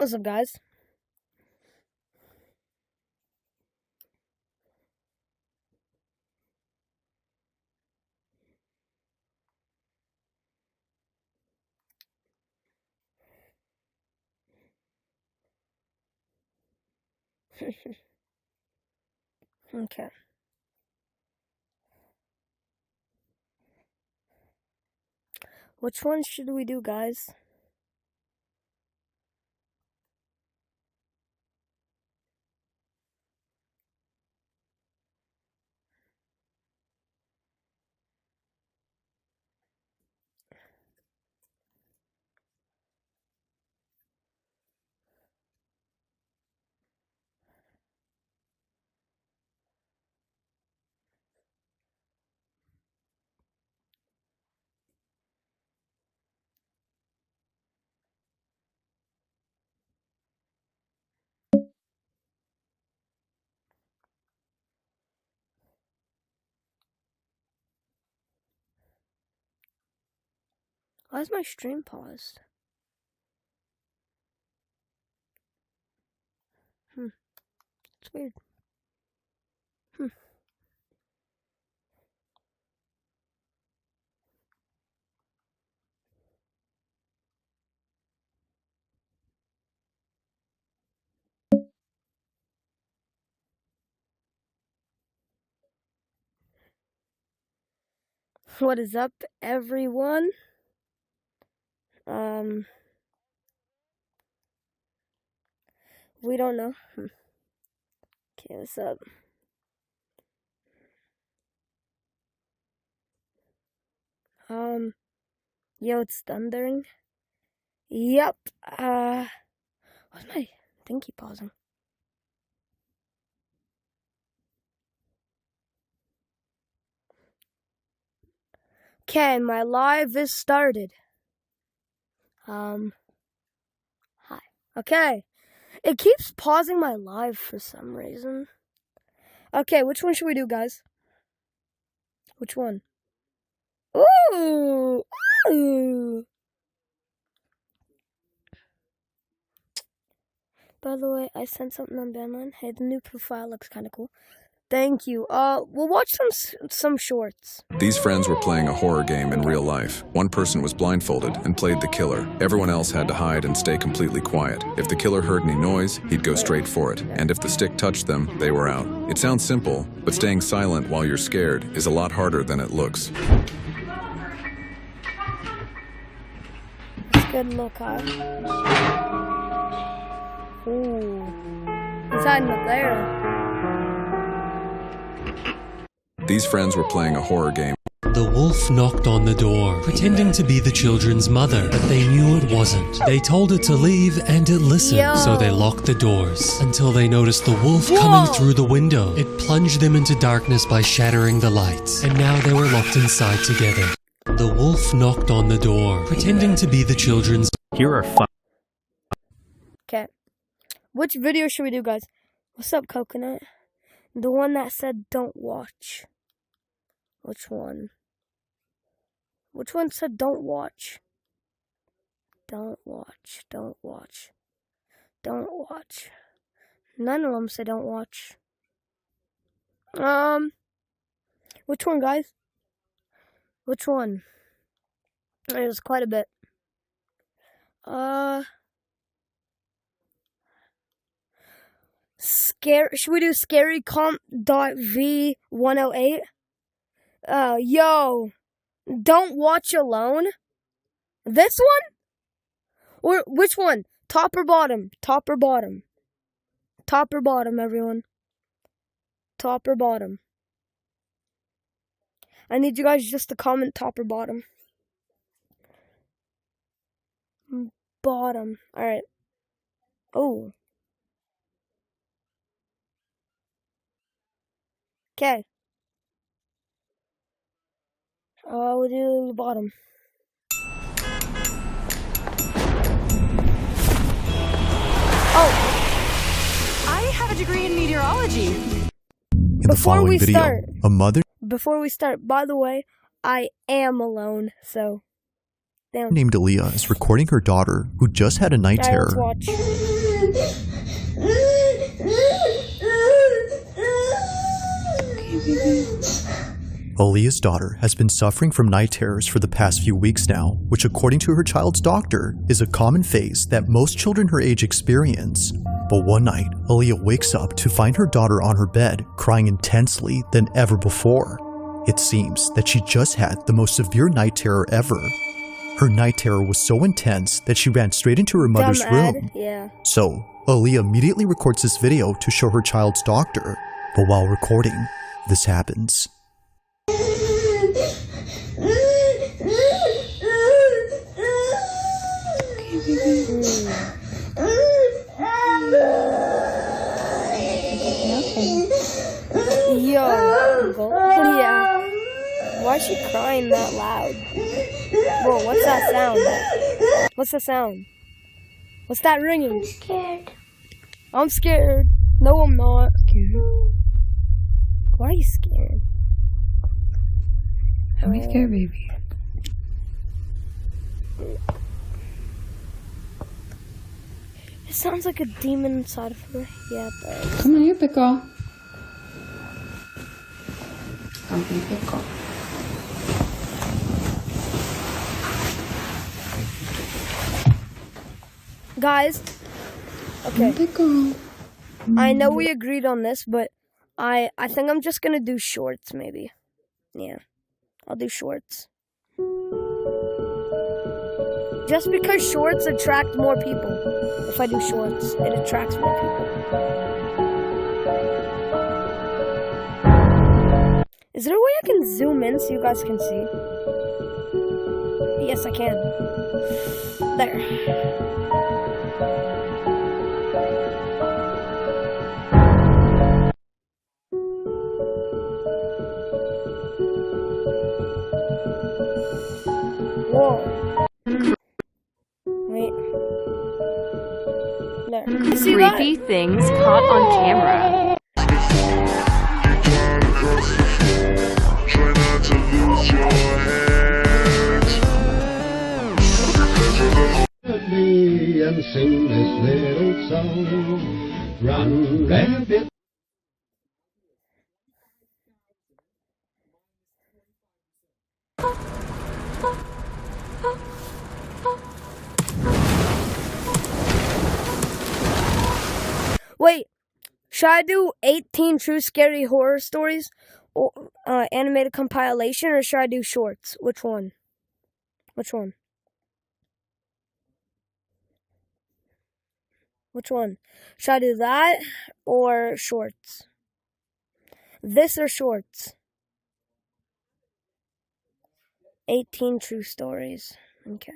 What's up, guys? Okay. Which one should we do, guys? Why is my stream paused? It's weird. What is up, everyone? We don't know. Okay, what's up? Yo, it's thundering. Yep. What's my thingy pausing? Okay, my live is started. Hi. Okay. It keeps pausing my live for some reason. Okay, which one should we do, guys? Which one? Ooh! Ooh! By the way, I sent something on Bandline. Hey, the new profile looks kind of cool. Thank you. We'll watch some shorts. These friends were playing a horror game in real life. One person was blindfolded and played the killer. Everyone else had to hide and stay completely quiet. If the killer heard any noise, he'd go straight for it. And if the stick touched them, they were out. It sounds simple, but staying silent while you're scared is a lot harder than it looks. That's good look, huh? Ooh. He's hiding up there. These friends were playing a horror game. The wolf knocked on the door, pretending to be the children's mother, but they knew it wasn't. They told it to leave, and it listened, so they locked the doors, until they noticed the wolf coming through the window. It plunged them into darkness by shattering the lights, and now they were locked inside together. The wolf knocked on the door, pretending to be the children's... Here are 5. Okay. Which video should we do, guys? What's up, Coconut? The one that said don't watch. Which one? Which one said don't watch? Don't watch. Don't watch. Don't watch. None of them say don't watch. Which one, guys? Which one? There's quite a bit. Should we do scarycomp.v108? Yo, don't watch alone. This one? Or which one? Top or bottom? Top or bottom? Top or bottom, everyone? Top or bottom? I need you guys just to comment top or bottom. Bottom. Alright. Oh. Okay. We'll do the bottom. Oh! I have a degree in meteorology. In the following video, a mother Before we start, by the way, I am alone, so... named Aaliyah is recording her daughter, who just had a night terror. Let's watch. Aaliyah's daughter has been suffering from night terrors for the past few weeks now, which according to her child's doctor is a common phase that most children her age experience. But one night, Aaliyah wakes up to find her daughter on her bed crying intensely than ever before. It seems that she just had the most severe night terror ever. Her night terror was so intense that she ran straight into her mother's room. Yeah. So, Aaliyah immediately records this video to show her child's doctor. But while recording, this happens. Yo, yeah. Why is she crying that loud? Whoa, what's that sound? What's the sound? What's that ringing? I'm scared. I'm scared. No, I'm not. Scared? Why are you scared? Don't be scared, baby. It sounds like a demon inside of her. Yeah, it does. Come here, Pickle. Come here, Pickle. Guys, okay. Pickle. I know we agreed on this, but I think I'm just gonna do shorts, maybe. Yeah, I'll do shorts. Just because shorts attract more people. If I do shorts, it attracts more people. Is there a way I can zoom in so you guys can see? Yes, I can. There. Whoa. Wait. There. You see that? Creepy things caught on camera. Try not to lose your head. Me and sing this little song. Run, rabbit. Wait, should I do 18 true scary horror stories or animated compilation, or should I do shorts? Which one? Which one? Which one? Should I do that or shorts? This or shorts? 18 true stories. Okay.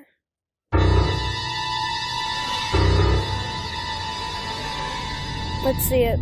Let's see it.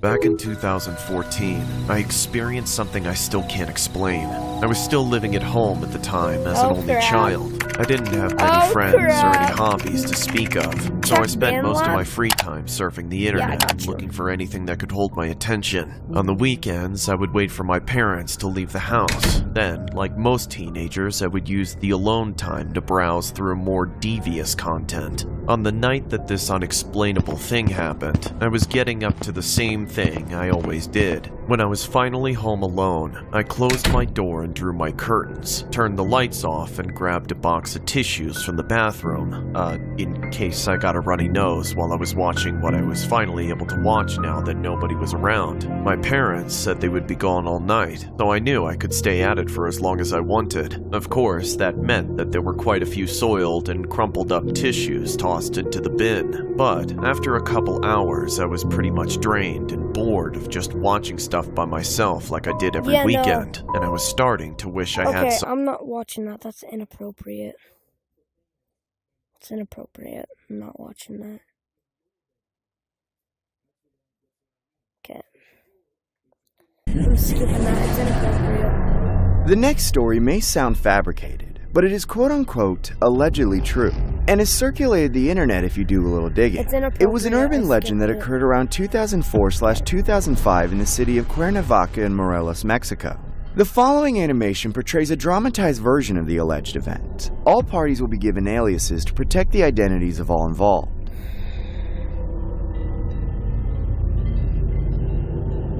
Back in 2014, I experienced something I still can't explain. I was still living at home at the time as an only child. I didn't have many friends or any hobbies to speak of, so I spent most of my free time surfing the internet, looking for anything that could hold my attention. On the weekends, I would wait for my parents to leave the house. Then, like most teenagers, I would use the alone time to browse through more devious content. On the night that this unexplainable thing happened, I was getting up to the same thing I always did. When I was finally home alone, I closed my door and drew my curtains, turned the lights off, and grabbed a box of tissues from the bathroom, in case I got a runny nose while I was watching what I was finally able to watch now that nobody was around. My parents said they would be gone all night, so I knew I could stay at it for as long as I wanted. Of course, that meant that there were quite a few soiled and crumpled up tissues tossed into the bin, but after a couple hours I was pretty much drained and bored of just watching stuff by myself like I did every weekend, and I was starting to wish I had some— I'm not watching that. That's inappropriate. It's inappropriate. I'm not watching that. Okay. I'm skipping that. It's inappropriate. The next story may sound fabricated, but it is quote-unquote allegedly true. and has circulated the internet if you do a little digging. It's It was an inappropriate, urban I legend that skipped it. occurred around 2004/2005 in the city of Cuernavaca in Morelos, Mexico. The following animation portrays a dramatized version of the alleged event. All parties will be given aliases to protect the identities of all involved.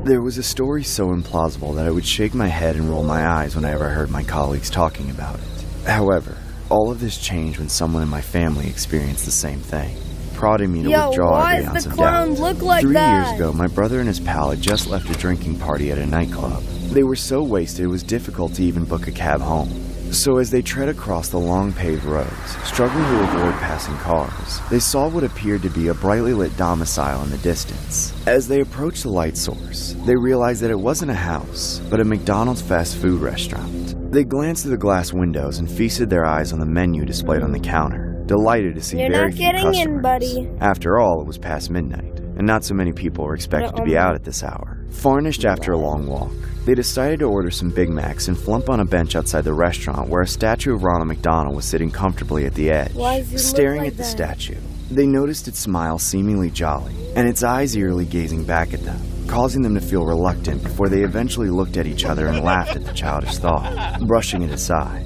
There was a story so implausible that I would shake my head and roll my eyes whenever I heard my colleagues talking about it. However, all of this changed when someone in my family experienced the same thing, prodding me to withdraw why every does ounce the of clown doubt. look like 3 that? years ago, my brother and his pal had just left a drinking party at a nightclub. They were so wasted it was difficult to even book a cab home. So as they tread across the long paved roads, struggling to avoid passing cars, they saw what appeared to be a brightly lit domicile in the distance. As they approached the light source, they realized that it wasn't a house, but a McDonald's fast food restaurant. They glanced through the glass windows and feasted their eyes on the menu displayed on the counter, delighted to see You're very not few getting customers. in, buddy. After all, it was past midnight, and not so many people were expected to be out at this hour. Furnished after a long walk, they decided to order some Big Macs and flump on a bench outside the restaurant where a statue of Ronald McDonald was sitting comfortably at the edge, Why does he look staring like at the that? statue. They noticed its smile seemingly jolly, and its eyes eerily gazing back at them, causing them to feel reluctant before they eventually looked at each other and laughed at the childish thought, brushing it aside.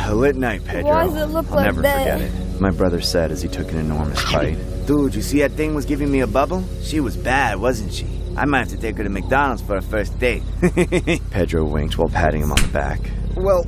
A lit night, Pedro. Why does it look I'll like never that? forget it, my brother said as he took an enormous bite. Dude, you see that thing was giving me a bubble? She was bad, wasn't she? I might have to take her to McDonald's for a first date. Pedro winked while patting him on the back. Well,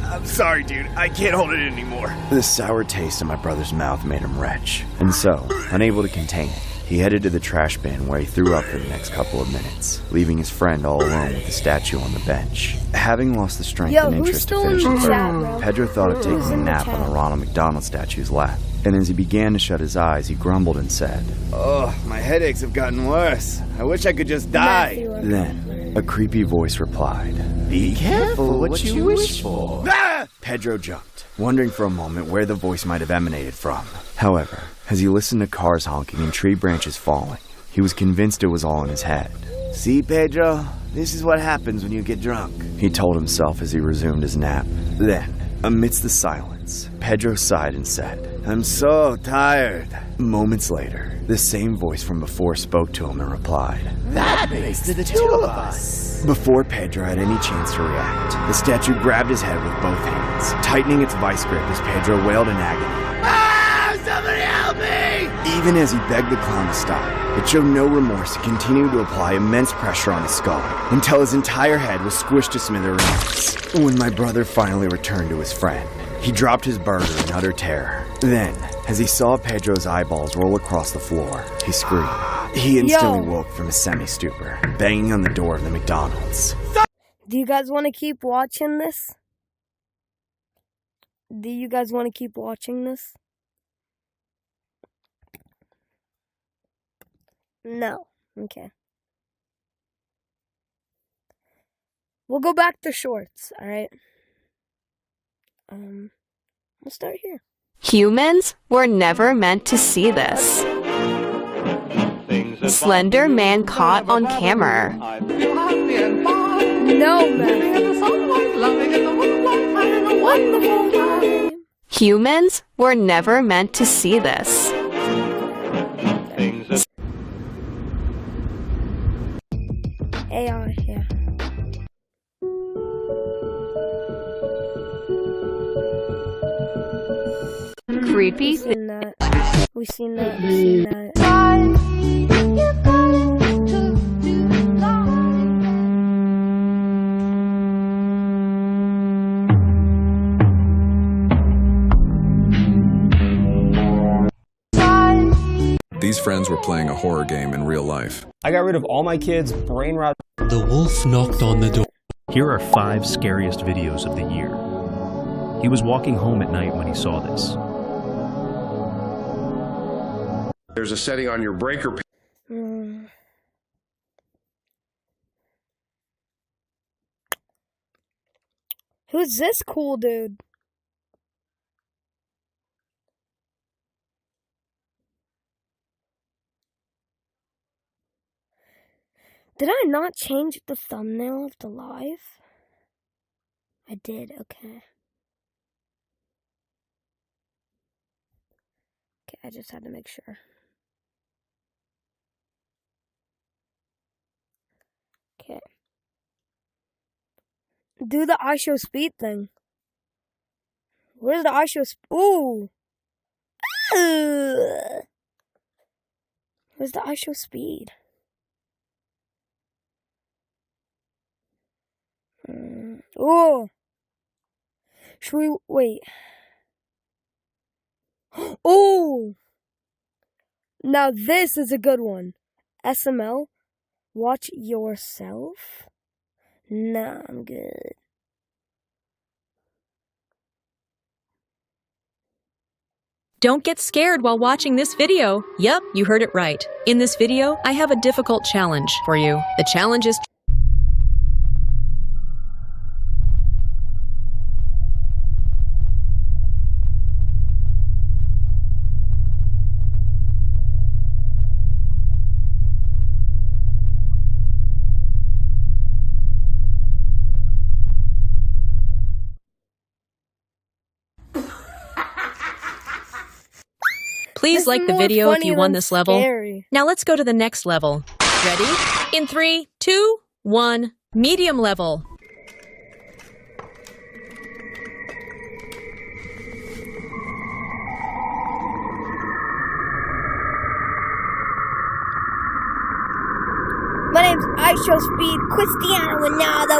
I'm sorry, dude. I can't hold it anymore. The sour taste in my brother's mouth made him retch, and so, unable to contain it, he headed to the trash bin where he threw up for the next couple of minutes, leaving his friend all alone with the statue on the bench. Having lost the strength and who's interest to still finish in the the chat, burger, bro? Pedro thought of Who's taking a in the nap on chat? the Ronald McDonald statue's lap, and as he began to shut his eyes, he grumbled and said, Oh, my headaches have gotten worse. I wish I could just die. Then, a creepy voice replied, Be careful what you wish for. Ah! Pedro jumped, wondering for a moment where the voice might have emanated from. However, as he listened to cars honking and tree branches falling, he was convinced it was all in his head. See, Pedro? This is what happens when you get drunk. He told himself as he resumed his nap. Then, amidst the silence, Pedro sighed and said, I'm so tired. Moments later, the same voice from before spoke to him and replied, That makes the two of us. Before Pedro had any chance to react, the statue grabbed his head with both hands, tightening its vice grip as Pedro wailed in agony. Ah! Somebody help me! Even as he begged the clown to stop, it showed no remorse and continued to apply immense pressure on his skull until his entire head was squished to smithereens. When my brother finally returned to his friend, he dropped his burger in utter terror. Then, as he saw Pedro's eyeballs roll across the floor, he screamed. He instantly woke from his semi-stupor, banging on the door of the McDonald's. Do you guys want to keep watching this? Do you guys want to keep watching this? No. Okay. We'll go back to shorts, alright? We'll start here. Humans were never meant to see this. Slender man caught on camera. No, man. Wonderful time. Humans were never meant to see this. AI, yeah. Creepy. We've seen that. We've seen that. We've seen that. These friends were playing a horror game in real life. I got rid of all my kids' brain rot. The wolf knocked on the door. Here are 5 scariest videos of the year. He was walking home at night when he saw this. There's a setting on your breaker. Who's this cool dude? Did I not change the thumbnail of the live? I did, okay. I just had to make sure. Okay. Do the I show speed thing. Where's the I show ooh! Where's the I show speed? Oh! Should we wait? Oh! Now this is a good one. SML. Watch yourself? Nah, I'm good. Don't get scared while watching this video. Yep, you heard it right. In this video, I have a difficult challenge for you. The challenge is please like the video if you won this level. Now let's go to the next level. Ready? In 3, 2, 1, medium level. My name's I Show Speed Cristiano Ronaldo.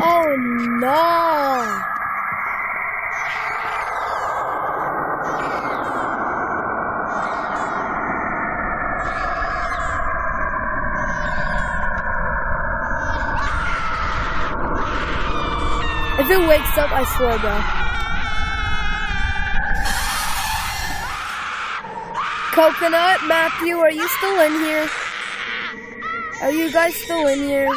Oh no! If it wakes up, I swear, bro. Coconut, Matthew, are you still in here? Are you guys still in here?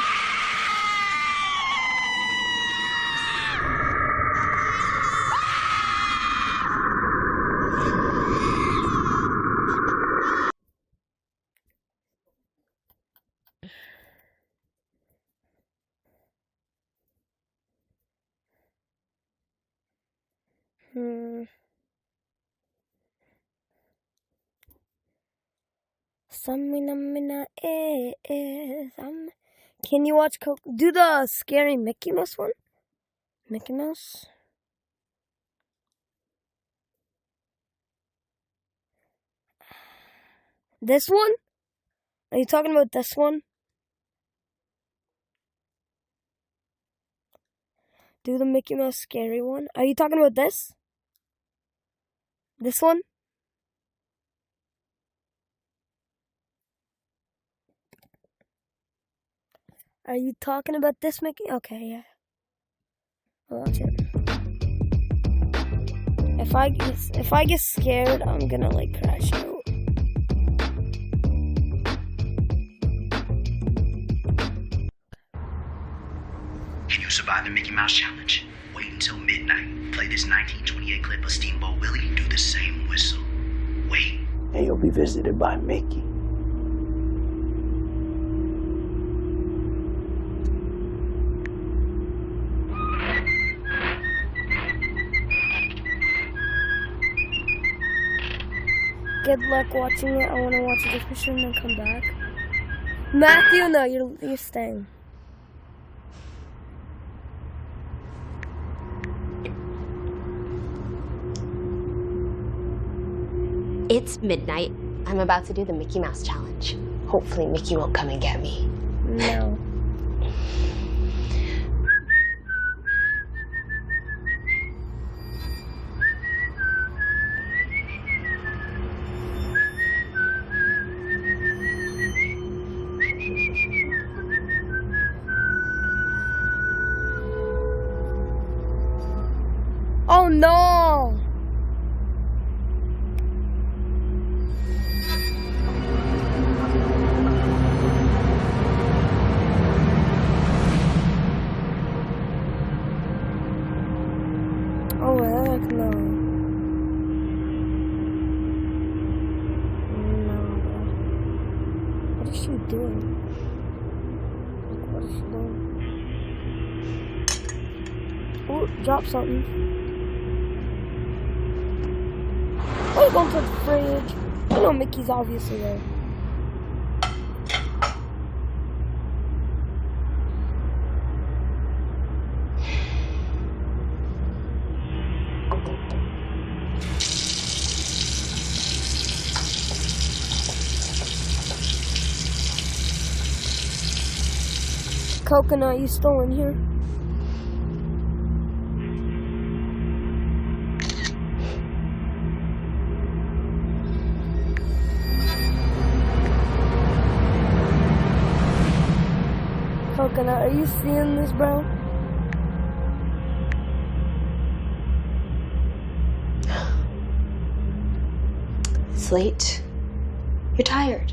Can you watch do the scary Mickey Mouse one? Mickey Mouse? This one? Are you talking about this one? Do the Mickey Mouse scary one? Are you talking about this? This one? Are you talking about this Mickey? Okay, yeah. I'll watch it. If I get scared, I'm gonna like crash out. Can you survive the Mickey Mouse Challenge? Wait until midnight. Play this 1928 clip of Steamboat Willie. Do the same whistle. Wait. And you'll be visited by Mickey. Good luck watching it. I want to watch this mission and then come back. Matthew, no, you're staying. It's midnight. I'm about to do the Mickey Mouse Challenge. Hopefully Mickey won't come and get me. No. Oh no! Oh heck no. No. What is she doing? Like, what is she doing? Oh, drop something. Oh, he's going to the fridge. You know Mickey's obviously there. Coconut, you still in here? Coconut, are you seeing this, bro? It's late. You're tired.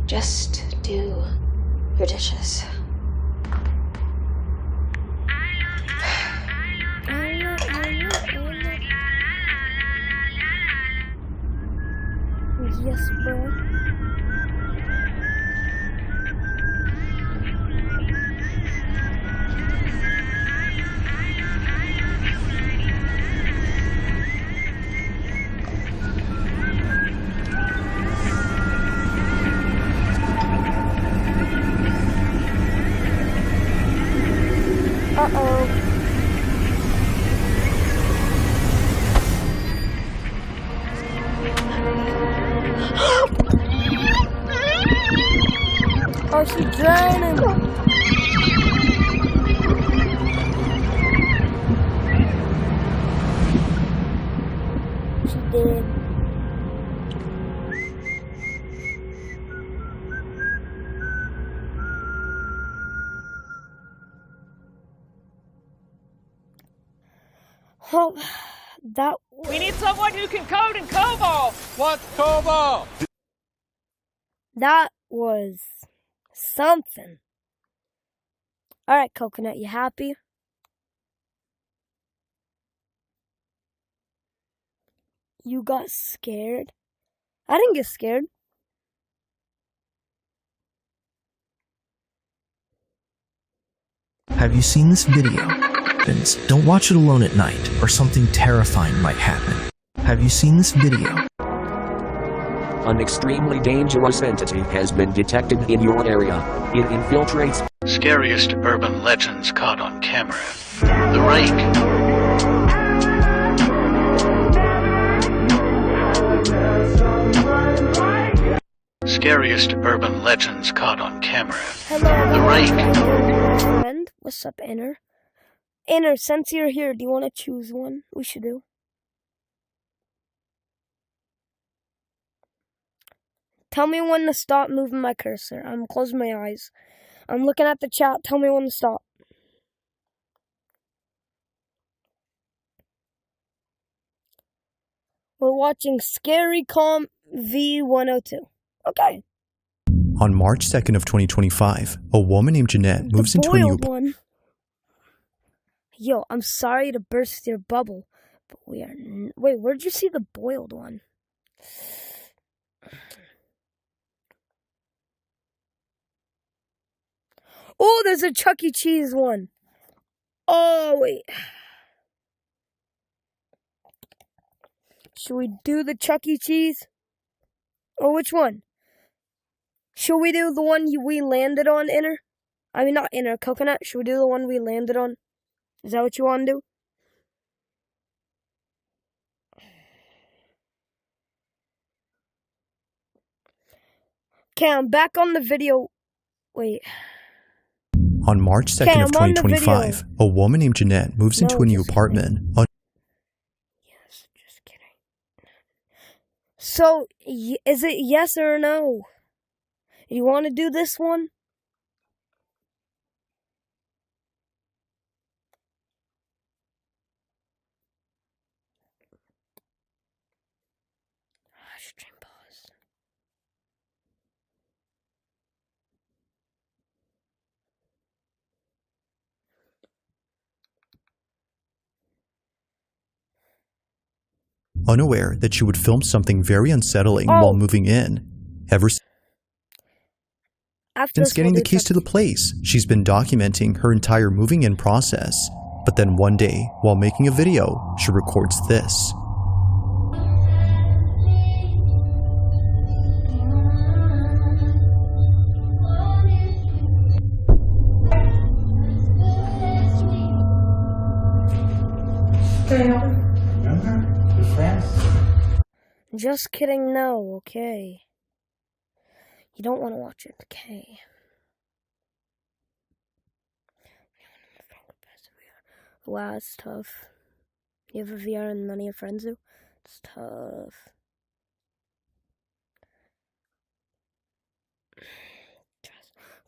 Just do your dishes. Yes, bro. Uh-oh. Oh, she's drowning. She did. Oh, that. We need someone who can code in COBOL. What's COBOL? That was something. All right, Coconut, you happy? You got scared? I didn't get scared. Have you seen this video? Don't watch it alone at night, or something terrifying might happen. Have you seen this video? An extremely dangerous entity has been detected in your area. It infiltrates. Scariest urban legends caught on camera. The Rake. Scariest urban legends caught on camera. Hello, The Rake. Friend, what's up, Inner? Inner, since you're here, do you want to choose one? We should do. Tell me when to stop moving my cursor. I'm closing my eyes. I'm looking at the chat. Tell me when to stop. We're watching Scary Calm V102. Okay. On March 2nd of 2025, a woman named Jeanette moves into a new... one. Yo, I'm sorry to burst your bubble, but we are... Wait, where'd you see the boiled one? Oh, there's a Chuck E. Cheese one. Oh, wait. Should we do the Chuck E. Cheese? Or which one? Should we do the one we landed on, Inner? I mean, not Inner, Coconut. Should we do the one we landed on? Is that what you want to do? Okay, I'm back on the video. Wait. On March 2nd of 2025, a woman named Jeanette moves into a new apartment. Yes, just kidding. So, is it yes or no? You want to do this one? unaware that she would film something very unsettling while moving in. Ever since getting the keys to the place, she's been documenting her entire moving in process. But then one day, while making a video, she records this. Remember? Your friends? Just kidding, no, okay. You don't want to watch it, okay. Wow, it's tough. You have a VR and none of your friends do? It's tough.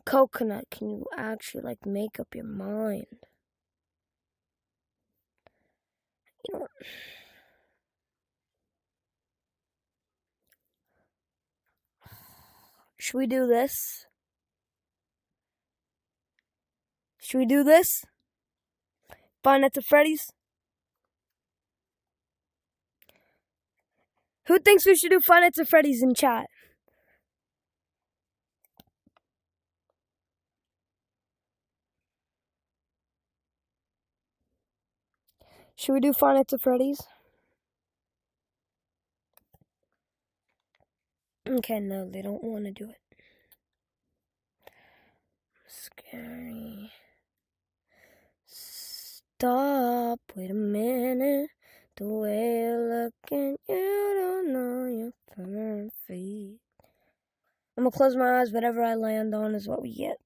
Coconut, can you actually, like, make up your mind? You know what? Should we do this? Should we do this? Five Nights at Freddy's? Who thinks we should do Five Nights at Freddy's in chat? Should we do Five Nights at Freddy's? Okay, no, they don't want to do it. Scary. Stop, wait a minute. The way you're looking, you don't know your feet. I'm gonna close my eyes, whatever I land on is what we get.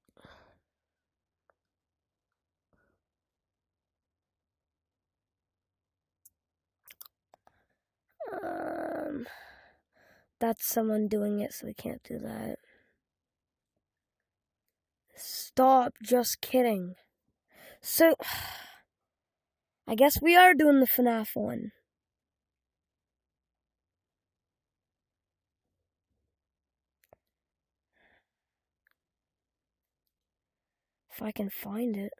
That's someone doing it, so we can't do that. Stop, just kidding. So, I guess we are doing the FNAF one. If I can find it.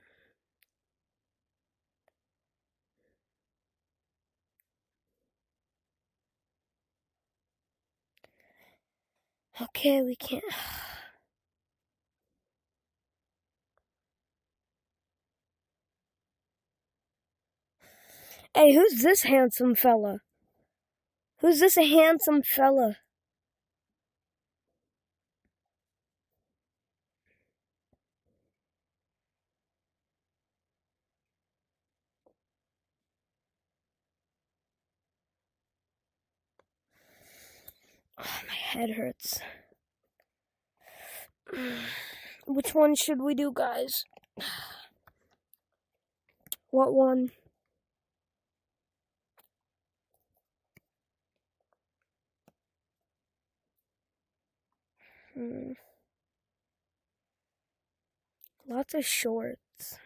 Okay, we can't. Hey, who's this handsome fella? Who's this handsome fella? Oh, my head hurts. Which one should we do, guys? What one? Lots of shorts.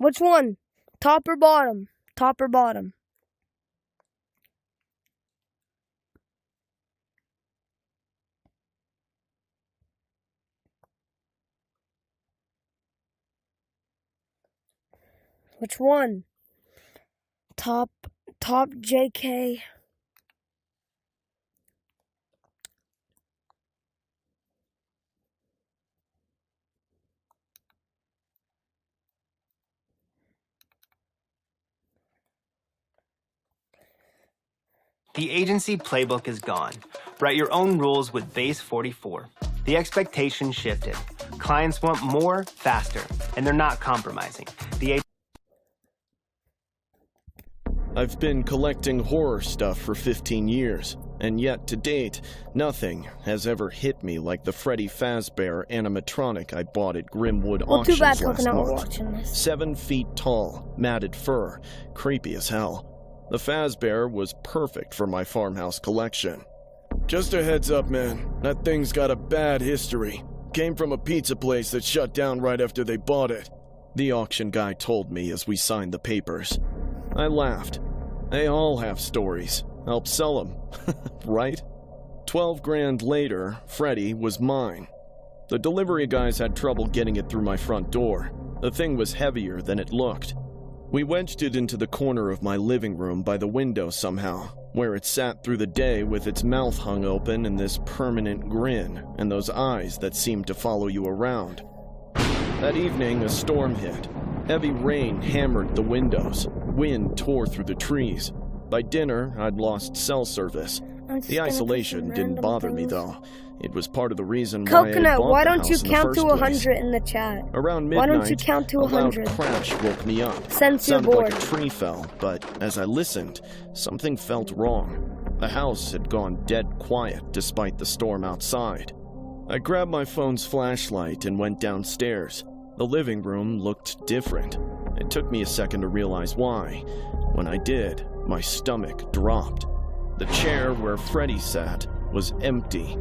Which one? Top or bottom? Top or bottom? Which one? Top JK. The agency playbook is gone. Write your own rules with Base 44. The expectation shifted. Clients want more, faster, and they're not compromising. I've been collecting horror stuff for 15 years. And yet, to date, nothing has ever hit me like the Freddy Fazbear animatronic I bought at Grimwood Auctions last month. 7 feet tall, matted fur, creepy as hell. The Fazbear was perfect for my farmhouse collection. Just a heads up, man. That thing's got a bad history. Came from a pizza place that shut down right after they bought it. The auction guy told me as we signed the papers. I laughed. They all have stories. Help sell them, right? 12 grand later, Freddy was mine. The delivery guys had trouble getting it through my front door. The thing was heavier than it looked. We wedged it into the corner of my living room by the window somehow, where it sat through the day with its mouth hung open and this permanent grin, and those eyes that seemed to follow you around. That evening, a storm hit. Heavy rain hammered the windows. Wind tore through the trees. By dinner, I'd lost cell service. The isolation didn't bother me, though. It was part of the reason why I bought why the don't you house in the count first to place. 100 in the chat? Around midnight, Why don't you count to 100? A loud crash woke me up. Since you're Sounded like bored. a tree fell, but as I listened, something felt wrong. The house had gone dead quiet despite the storm outside. I grabbed my phone's flashlight and went downstairs. The living room looked different. It took me a second to realize why. When I did, my stomach dropped. The chair where Freddy sat was empty.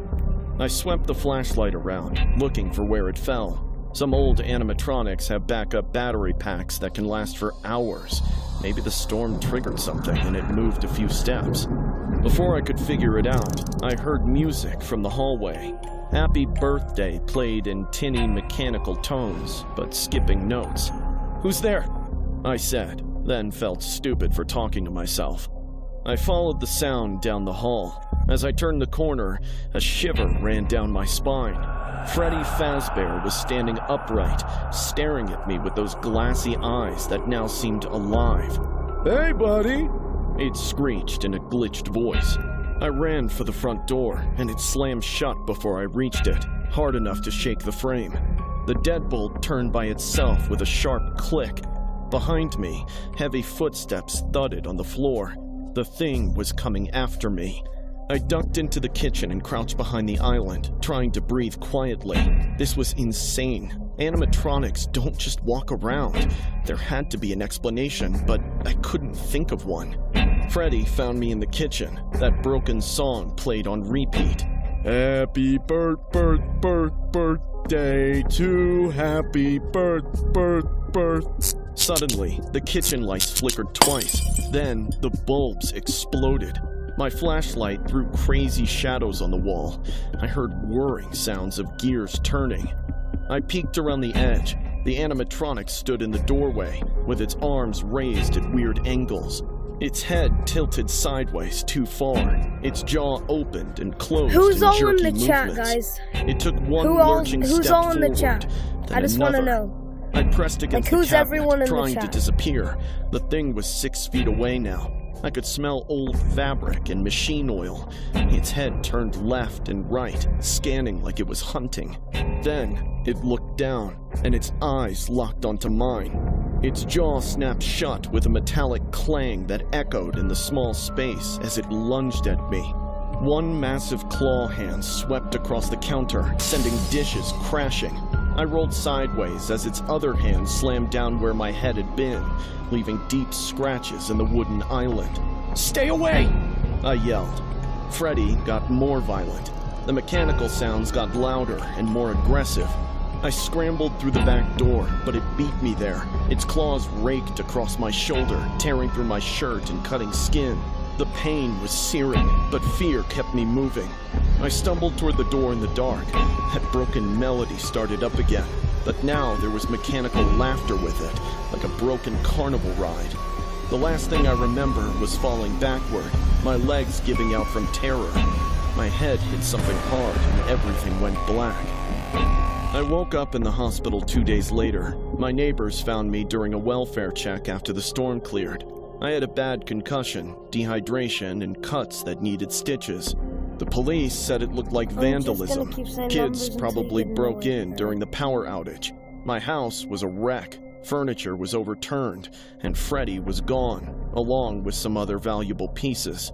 I swept the flashlight around, looking for where it fell. Some old animatronics have backup battery packs that can last for hours. Maybe the storm triggered something and it moved a few steps. Before I could figure it out, I heard music from the hallway. Happy Birthday played in tinny mechanical tones, but skipping notes. "Who's there?" I said, then felt stupid for talking to myself. I followed the sound down the hall. As I turned the corner, a shiver ran down my spine. Freddy Fazbear was standing upright, staring at me with those glassy eyes that now seemed alive. "Hey, buddy!" It screeched in a glitched voice. I ran for the front door, and it slammed shut before I reached it, hard enough to shake the frame. The deadbolt turned by itself with a sharp click. Behind me, heavy footsteps thudded on the floor. The thing was coming after me. I ducked into the kitchen and crouched behind the island, trying to breathe quietly. This was insane. Animatronics don't just walk around. There had to be an explanation, but I couldn't think of one. Freddy found me in the kitchen. That broken song played on repeat. "Happy birthday to happy birth. Suddenly, the kitchen lights flickered twice. Then, the bulbs exploded. My flashlight threw crazy shadows on the wall. I heard whirring sounds of gears turning. I peeked around the edge. The animatronic stood in the doorway, with its arms raised at weird angles. Its head tilted sideways too far. Its jaw opened and closed Who's in all jerky in the chat, movements. guys? It took one lurching who's step all in the forward, chat? then I just want to another. know. I pressed against who's the everyone cabinet, in the trying to chat? disappear. The thing was 6 feet away now. I could smell old fabric and machine oil. Its head turned left and right, scanning like it was hunting. Then, it looked down, and its eyes locked onto mine. Its jaw snapped shut with a metallic clang that echoed in the small space as it lunged at me. One massive claw hand swept across the counter, sending dishes crashing. I rolled sideways as its other hand slammed down where my head had been, leaving deep scratches in the wooden island. "Stay away!" I yelled. Freddy got more violent. The mechanical sounds got louder and more aggressive. I scrambled through the back door, but it beat me there. Its claws raked across my shoulder, tearing through my shirt and cutting skin. The pain was searing, but fear kept me moving. I stumbled toward the door in the dark. That broken melody started up again, but now there was mechanical laughter with it, like a broken carnival ride. The last thing I remember was falling backward, my legs giving out from terror. My head hit something hard and everything went black. I woke up in the hospital 2 days later. My neighbors found me during a welfare check after the storm cleared. I had a bad concussion, dehydration, and cuts that needed stitches. The police said it looked like vandalism. Kids probably broke in during the power outage. My house was a wreck. Furniture was overturned, and Freddy was gone, along with some other valuable pieces.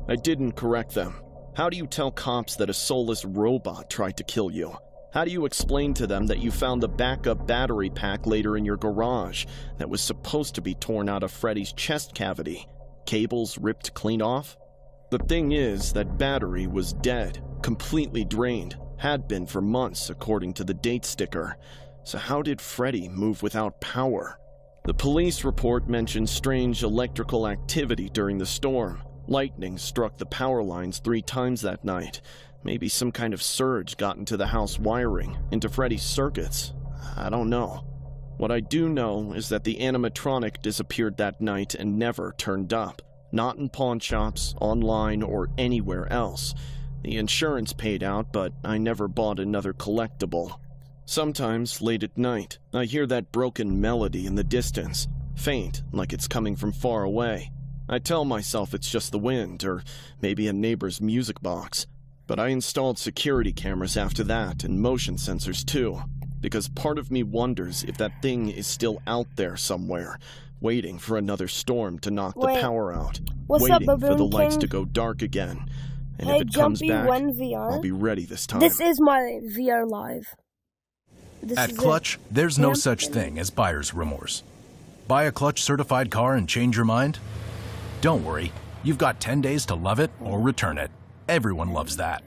I didn't correct them. How do you tell cops that a soulless robot tried to kill you? How do you explain to them that you found the backup battery pack later in your garage that was supposed to be torn out of Freddy's chest cavity? Cables ripped clean off? The thing is, that battery was dead, completely drained, had been for months according to the date sticker. So how did Freddy move without power? The police report mentioned strange electrical activity during the storm. Lightning struck the power lines 3 times that night. Maybe some kind of surge got into the house wiring, into Freddy's circuits. I don't know. What I do know is that the animatronic disappeared that night and never turned up. Not in pawn shops, online, or anywhere else. The insurance paid out, but I never bought another collectible. Sometimes, late at night, I hear that broken melody in the distance, faint, like it's coming from far away. I tell myself it's just the wind, or maybe a neighbor's music box. But I installed security cameras after that, and motion sensors too, because part of me wonders if that thing is still out there somewhere, waiting for another storm to knock the power out, waiting for the lights to go dark again. And if it comes back, I'll be ready this time. This is my VR live. At Clutch, there's no such thing as buyer's remorse. Buy a Clutch certified car and change your mind? Don't worry, you've got 10 days to love it or return it. Everyone loves that.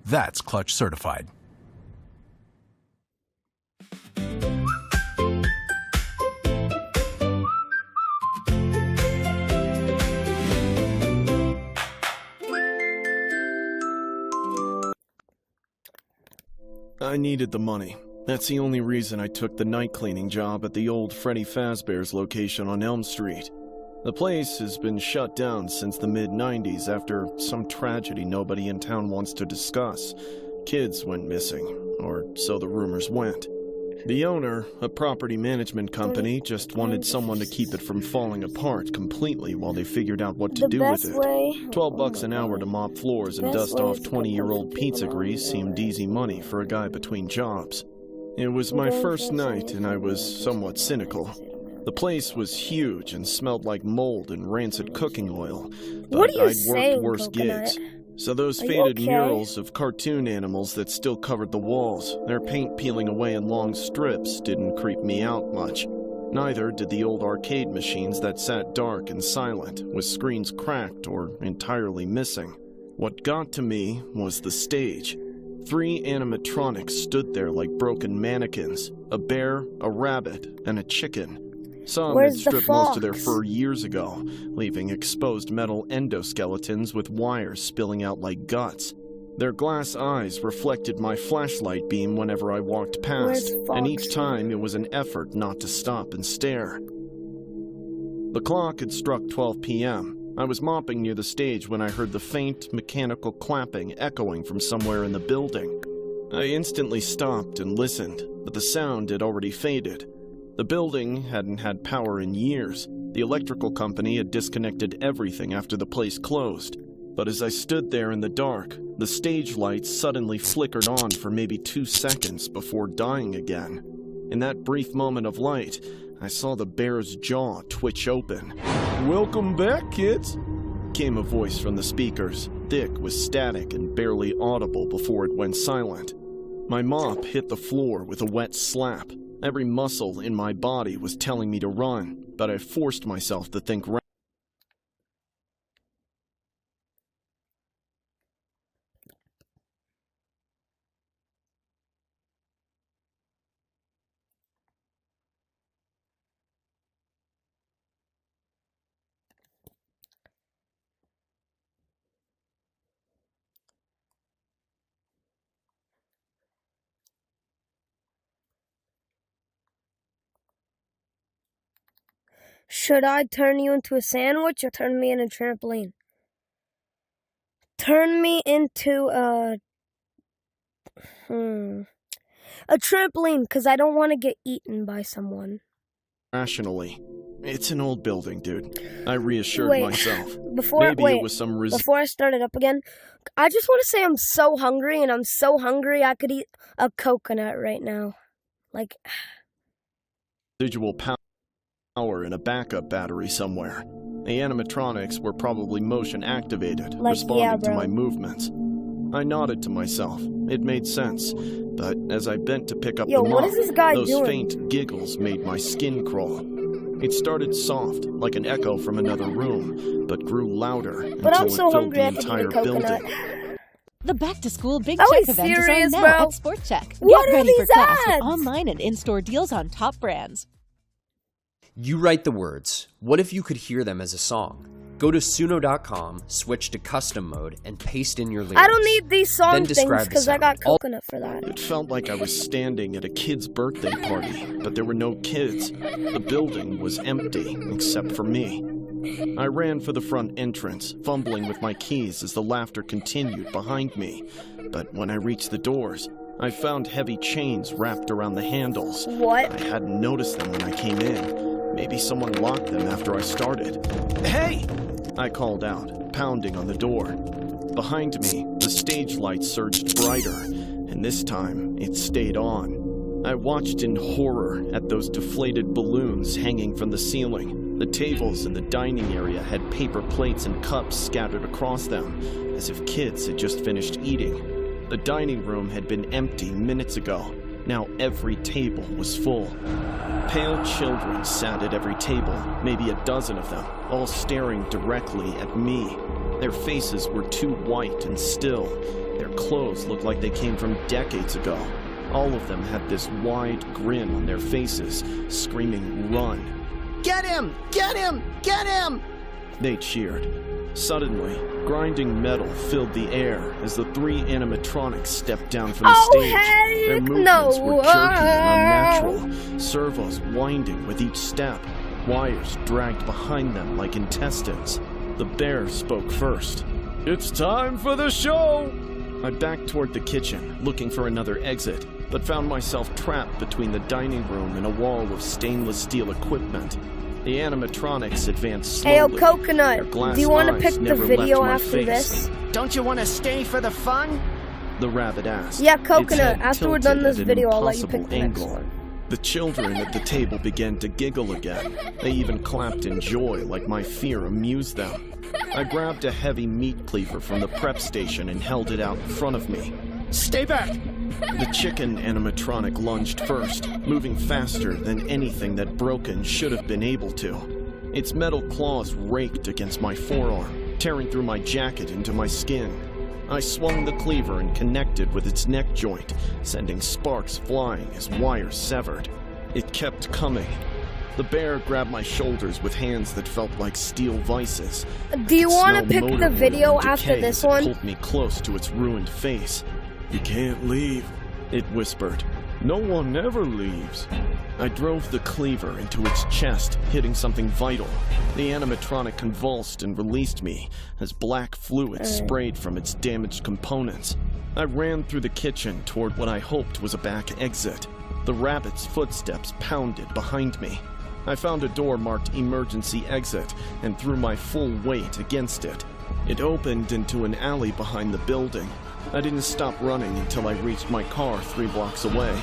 That's Clutch certified. I needed the money. That's the only reason I took the night cleaning job at the old Freddy Fazbear's location on Elm Street. The place has been shut down since the mid-90s after some tragedy nobody in town wants to discuss. Kids went missing, or so the rumors went. The owner, a property management company, just wanted someone to keep it from falling apart completely while they figured out what to do with it. $12 an hour to mop floors and dust off 20-year-old pizza grease seemed easy money for a guy between jobs. It was my first night and I was somewhat cynical. The place was huge and smelled like mold and rancid cooking oil, but I'd worked worse gigs. So those faded murals of cartoon animals that still covered the walls, their paint peeling away in long strips, didn't creep me out much. Neither did the old arcade machines that sat dark and silent, with screens cracked or entirely missing. What got to me was the stage. 3 animatronics stood there like broken mannequins, a bear, a rabbit, and a chicken. Some had stripped most of their fur years ago, leaving exposed metal endoskeletons with wires spilling out like guts. Their glass eyes reflected my flashlight beam whenever I walked past, and each time it was an effort not to stop and stare. The clock had struck 12 p.m. I was mopping near the stage when I heard the faint, mechanical clapping echoing from somewhere in the building. I instantly stopped and listened, but the sound had already faded. The building hadn't had power in years. The electrical company had disconnected everything after the place closed. But as I stood there in the dark, the stage lights suddenly flickered on for maybe 2 seconds before dying again. In that brief moment of light, I saw the bear's jaw twitch open. "Welcome back, kids," came a voice from the speakers, thick with static and barely audible before it went silent. My mop hit the floor with a wet slap. Every muscle in my body was telling me to run, but I forced myself to think right. Should I turn you into a sandwich or turn me into a trampoline? Turn me into a trampoline, because I don't want to get eaten by someone. Rationally. It's an old building, dude. I reassured myself. Before it was some I start it up again, I just want to say I'm so hungry, and I'm so hungry I could eat a coconut right now. Like, residual power in a backup battery somewhere. The animatronics were probably motion activated, responding to my movements. I nodded to myself. It made sense. But as I bent to pick up the mop, those faint giggles made my skin crawl. It started soft, like an echo from another room, but grew louder until it filled the entire building. The back-to-school Big Check event is on now at Sport Check. What Get are ready for these class with ads? online and in-store deals on top brands. You write the words. What if you could hear them as a song? Go to Suno.com, switch to custom mode, and paste in your lyrics. I don't need these song Then things describe the because I sound. got coconut for that. It felt like I was standing at a kid's birthday party, but there were no kids. The building was empty, except for me. I ran for the front entrance, fumbling with my keys as the laughter continued behind me. But when I reached the doors, I found heavy chains wrapped around the handles. What? I hadn't noticed them when I came in. Maybe someone locked them after I started. Hey! I called out, pounding on the door. Behind me, the stage light surged brighter, and this time it stayed on. I watched in horror at those deflated balloons hanging from the ceiling. The tables in the dining area had paper plates and cups scattered across them, as if kids had just finished eating. The dining room had been empty minutes ago. Now every table was full. Pale children sat at every table, maybe a dozen of them, all staring directly at me. Their faces were too white and still. Their clothes looked like they came from decades ago. All of them had this wide grin on their faces, screaming, "Run!" "Get him! Get him! Get him!" They cheered. Suddenly, grinding metal filled the air as the three animatronics stepped down from the stage. Their movements were jerky and unnatural, servos winding with each step, wires dragged behind them like intestines. The bear spoke first. "It's time for the show!" I backed toward the kitchen, looking for another exit, but found myself trapped between the dining room and a wall of stainless steel equipment. The animatronics advanced slowly. Hey, Coconut, do you want to pick the video after this? "Don't you want to stay for the fun?" the rabbit asked. Yeah, Its Coconut, head after we're tilted done this at an video, I'll let you pick the impossible next angle. one. The children at the table began to giggle again. They even clapped in joy like my fear amused them. I grabbed a heavy meat cleaver from the prep station and held it out in front of me. "Stay back!" The chicken animatronic lunged first, moving faster than anything that Broken should have been able to. Its metal claws raked against my forearm, tearing through my jacket into my skin. I swung the cleaver and connected with its neck joint, sending sparks flying as wires severed. It kept coming. The bear grabbed my shoulders with hands that felt like steel vices. Do you want to pick the video after this one? It pulled me close to its ruined face. "You can't leave," it whispered. "No one ever leaves." I drove the cleaver into its chest, hitting something vital. The animatronic convulsed and released me as black fluid sprayed from its damaged components. I ran through the kitchen toward what I hoped was a back exit. The rabbit's footsteps pounded behind me. I found a door marked emergency exit and threw my full weight against it. It opened into an alley behind the building. I didn't stop running until I reached my car 3 blocks away.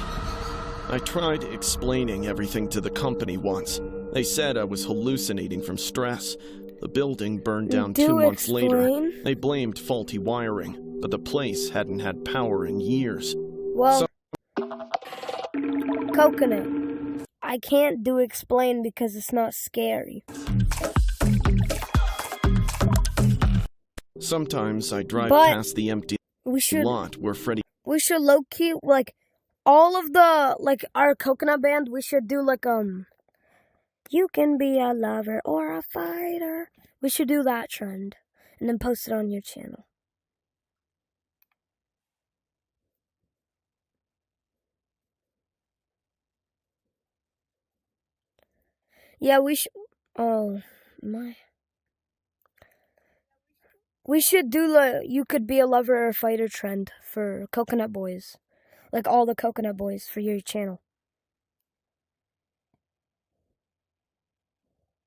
I tried explaining everything to the company once. They said I was hallucinating from stress. The building burned down 2 months later. They blamed faulty wiring, but the place hadn't had power in years. Well, Coconut, I can't do explain because it's not scary. Sometimes I drive past the empty lot where Freddy... We should low-key, like, all of the, like, our Coconut band, we should do, like, you can be a lover or a fighter. We should do that trend, and then post it on your channel. Yeah, we should, oh, my. We should do the you could be a lover or a fighter trend for Coconut Boys. Like all the Coconut Boys for your channel.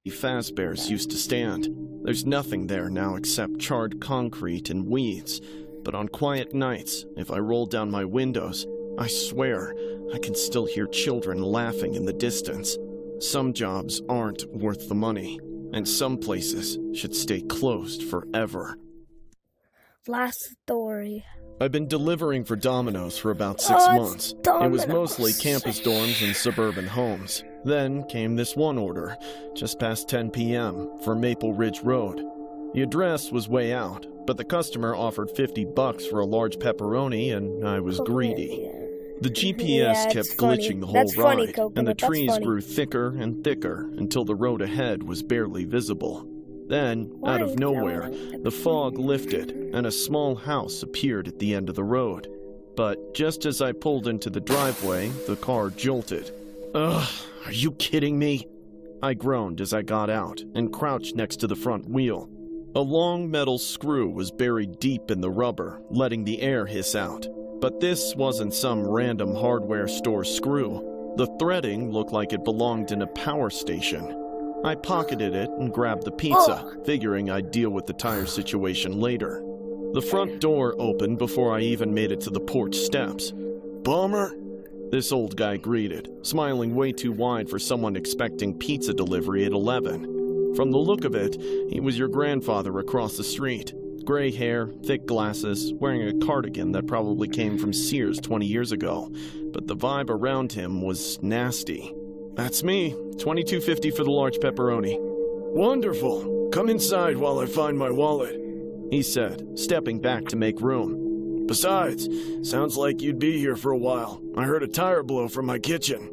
Fazbear's used to stand. There's nothing there now except charred concrete and weeds. But on quiet nights, if I roll down my windows, I swear I can still hear children laughing in the distance. Some jobs aren't worth the money. and some places should stay closed forever. Last story. I've been delivering for Domino's for about 6 months. It was mostly campus dorms and suburban homes. Then came this one order, just past 10 p.m., for Maple Ridge Road. The address was way out, but the customer offered $50 for a large pepperoni, and I was greedy. The GPS kept glitching the whole ride, and the trees grew thicker and thicker until the road ahead was barely visible. Then, out of nowhere, the fog lifted, and a small house appeared at the end of the road. But just as I pulled into the driveway, the car jolted. Ugh, are you kidding me? I groaned as I got out and crouched next to the front wheel. A long metal screw was buried deep in the rubber, letting the air hiss out. But this wasn't some random hardware store screw. The threading looked like it belonged in a power station. I pocketed it and grabbed the pizza, figuring I'd deal with the tire situation later. The front door opened before I even made it to the porch steps. "Bummer," this old guy greeted, smiling way too wide for someone expecting pizza delivery at 11. From the look of it, he was your grandfather across the street. Gray hair, thick glasses, wearing a cardigan that probably came from Sears 20 years ago. But the vibe around him was nasty. "That's me. $22.50 for the large pepperoni." "Wonderful. Come inside while I find my wallet," he said, stepping back to make room. "Besides, sounds like you'd be here for a while. I heard a tire blow from my kitchen."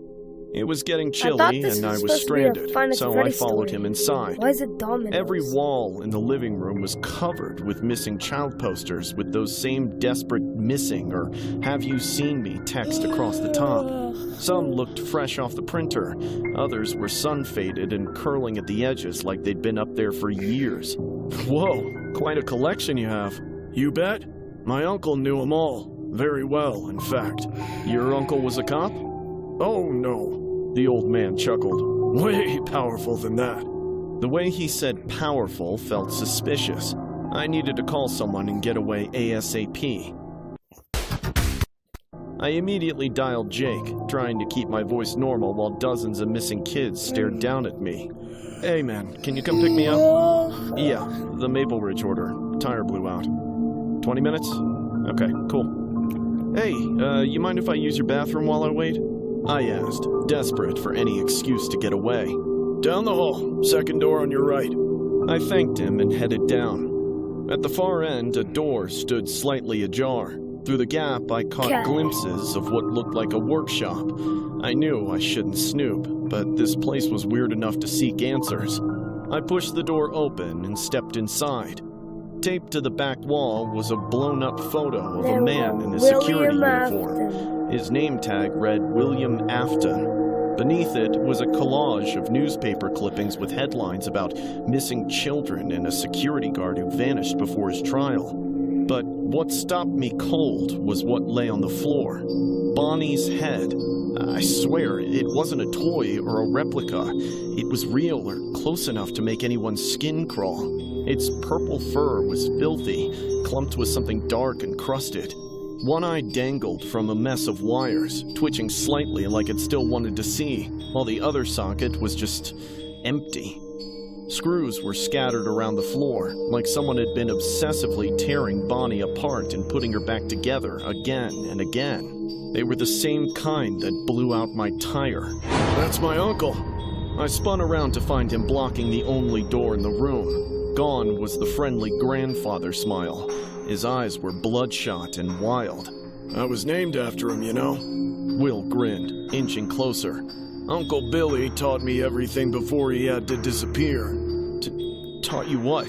It was getting chilly and I was stranded, so I followed him inside. Why is it Domino's? Every wall in the living room was covered with missing child posters with those same desperate "missing" or "have you seen me" text across the top. Some looked fresh off the printer, others were sun-faded and curling at the edges like they'd been up there for years. "Whoa, quite a collection you have." "You bet. My uncle knew them all. Very well, in fact." "Your uncle was a cop?" "Oh, no." The old man chuckled. "Way powerful than that." The way he said powerful felt suspicious. I needed to call someone and get away ASAP. I immediately dialed Jake, trying to keep my voice normal while dozens of missing kids stared down at me. "Hey man, can you come pick me up?" "Yeah, the Maple Ridge order. Tire blew out." 20 minutes? Okay, cool. "Hey, you mind if I use your bathroom while I wait?" I asked, desperate for any excuse to get away. "Down the hall, second door on your right." I thanked him and headed down. At the far end, a door stood slightly ajar. Through the gap, I caught glimpses of what looked like a workshop. I knew I shouldn't snoop, but this place was weird enough to seek answers. I pushed the door open and stepped inside. Taped to the back wall was a blown-up photo of a man in a security uniform. His name tag read William Afton. Beneath it was a collage of newspaper clippings with headlines about missing children and a security guard who vanished before his trial. But what stopped me cold was what lay on the floor. Bonnie's head. I swear, it wasn't a toy or a replica. It was real or close enough to make anyone's skin crawl. Its purple fur was filthy, clumped with something dark and crusted. One eye dangled from a mess of wires, twitching slightly like it still wanted to see, while the other socket was just empty. Screws were scattered around the floor, like someone had been obsessively tearing Bonnie apart and putting her back together again and again. They were the same kind that blew out my tire. "That's my uncle." I spun around to find him blocking the only door in the room. Gone was the friendly grandfather smile. His eyes were bloodshot and wild. "I was named after him, you know." Will grinned, inching closer. "Uncle Billy taught me everything before he had to disappear." Taught you what?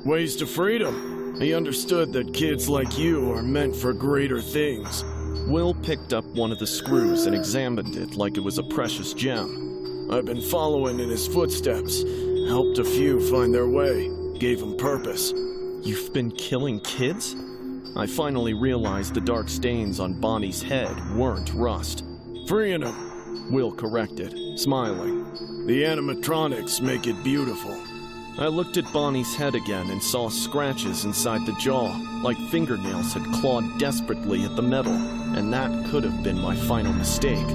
"Ways to freedom. He understood that kids like you are meant for greater things." Will picked up one of the screws and examined it like it was a precious gem. "I've been following in his footsteps, helped a few find their way, gave them purpose." "You've been killing kids?" I finally realized the dark stains on Bonnie's head weren't rust. "Freeing them," Will corrected, smiling. "The animatronics make it beautiful." I looked at Bonnie's head again and saw scratches inside the jaw, like fingernails had clawed desperately at the metal, and that could have been my final mistake.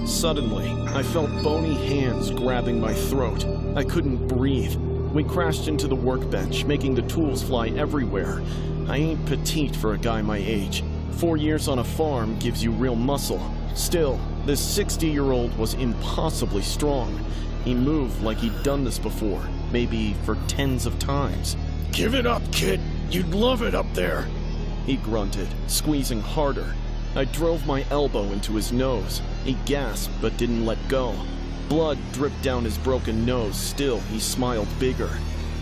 Suddenly, I felt bony hands grabbing my throat. I couldn't breathe. We crashed into the workbench, making the tools fly everywhere. I ain't petite for a guy my age. 4 years on a farm gives you real muscle. Still, this 60-year-old was impossibly strong. He moved like he'd done this before, maybe for tens of times. "Give it up, kid. You'd love it up there," he grunted, squeezing harder. I drove my elbow into his nose. He gasped but didn't let go. Blood dripped down his broken nose. Still, he smiled bigger.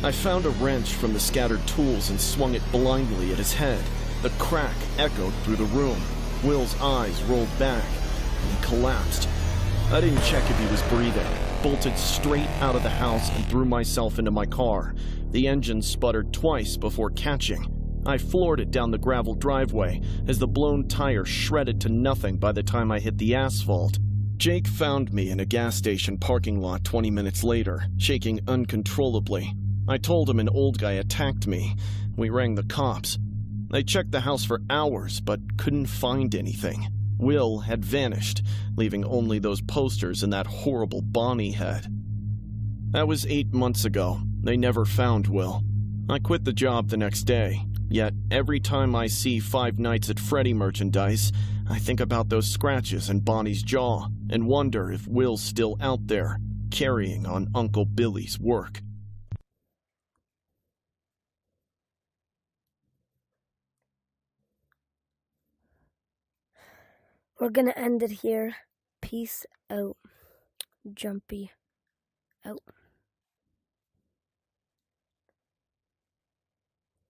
I found a wrench from the scattered tools and swung it blindly at his head. The crack echoed through the room. Will's eyes rolled back, and he collapsed. I didn't check if he was breathing. Bolted straight out of the house and threw myself into my car. The engine sputtered twice before catching. I floored it down the gravel driveway as the blown tire shredded to nothing by the time I hit the asphalt. Jake found me in a gas station parking lot 20 minutes later, shaking uncontrollably. I told him an old guy attacked me. We rang the cops. They checked the house for hours, but couldn't find anything. Will had vanished, leaving only those posters and that horrible Bonnie head. That was 8 months ago. They never found Will. I quit the job the next day. Yet, every time I see Five Nights at Freddy merchandise, I think about those scratches in Bonnie's jaw and wonder if Will's still out there, carrying on Uncle Billy's work. We're gonna end it here. Peace out. Jumpy out.